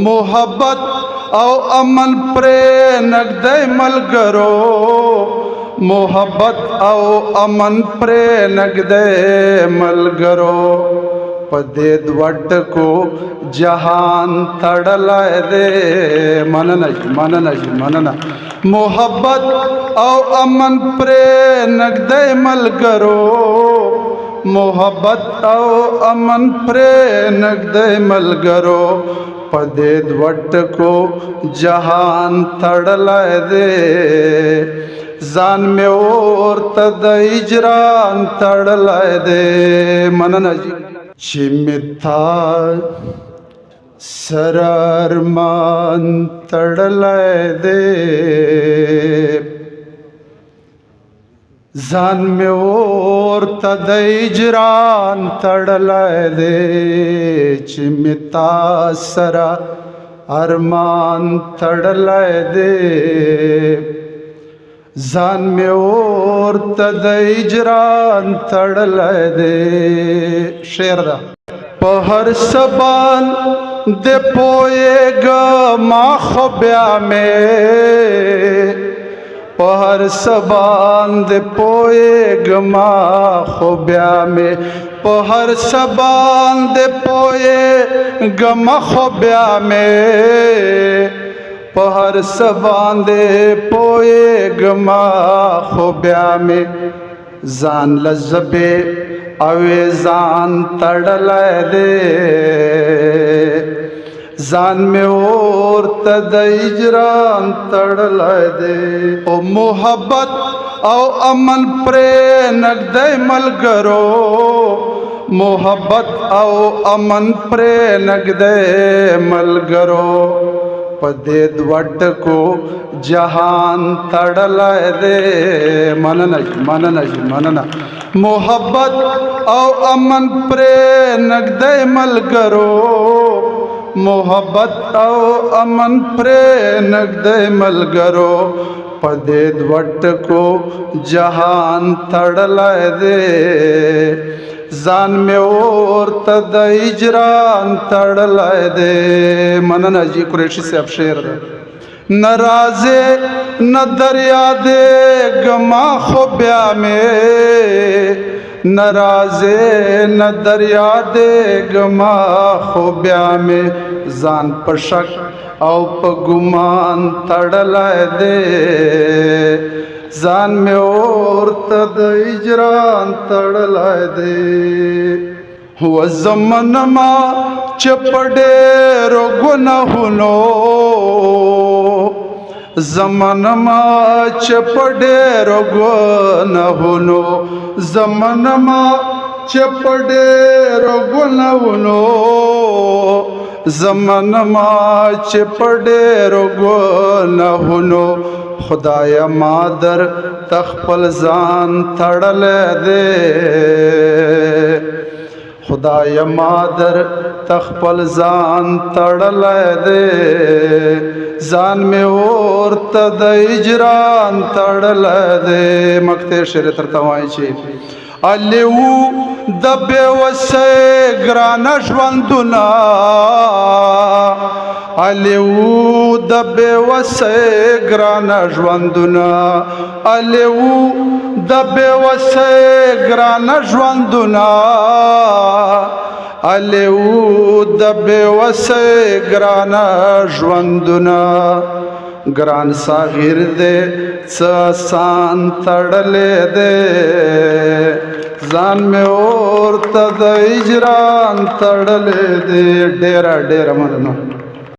मोहब्बत او امن پر نگدے ملگرو मोहब्बत او امن پر نگدے ملگرو پدے دوٹ کو جہان تڑلائے دے مننا मोहब्बत او امن پر نگدے ملگرو मोहब्बत او امن پر نگدے ملگرو پدے دوٹ کو جہان تڑلائے دے زان میں اور تد اجران تڑلائے دے مننا جی چمتا سرارمان تڑلائے دے زان میں اور تد اجران تڑلائے دے چمتا سرا ارمان تڑلائے دے زان میں اور تد اجران تڑلائے دے شعر دا پہر سبان دے پوئے گا ما خبیا میں پہر سبان دے پوئے گما خوبیا میں پہر سبان دے پوئے گما خوبیا میں پہر سبان دے پوئے گما خوبیا میں زان لزبے اوے زان تڑلائے دے زان میں اور تد اجران تڑلائے دے او मोहब्बत او امن پر نگدے ملگرو मोहब्बत او امن پر نگدے ملگرو پدے دوٹ کو جہان تڑلائے دے مننا मोहब्बत او امن پر نگدے ملگرو मोहब्बत او امن پر نگدے ملگرو پدے دوٹ کو جہان تڑلائے دے زان میں اور تد اجران تڑلائے دے مننا جی قریشی سے اب شعر نرازے نہ دریا دے گما خوبیا میں نرازے نہ دریا دے گما خوبیا میں زان پشک او پگمان تڑلائے دے زان میں اور تد اجران تڑلائے دے ہوا زمن ما چپڑے رو گناہنو زمن ما چپڑے رو گناہنو زمن ما چپڑے رو گناہنو زمن ما چپڑے رو گناہنو خدایا مادر تخپل زان تڑلے دے خدایا مادر تخپل زان تڑلے دے زان میں اور تد اجران تڑلے دے مکتے شعر ترتوائیں چی الیو دبے وسے گرانا ژوندونه الیو دبے وسے گرانا ژوندونه الیو دبے وسے گرانا ژوندونه الیو دبے وسے گرانا ژوندونه گران صاغر دے سان تڑلے دے زان میں اور تد اجران تڑلے دے ڈیرا مننا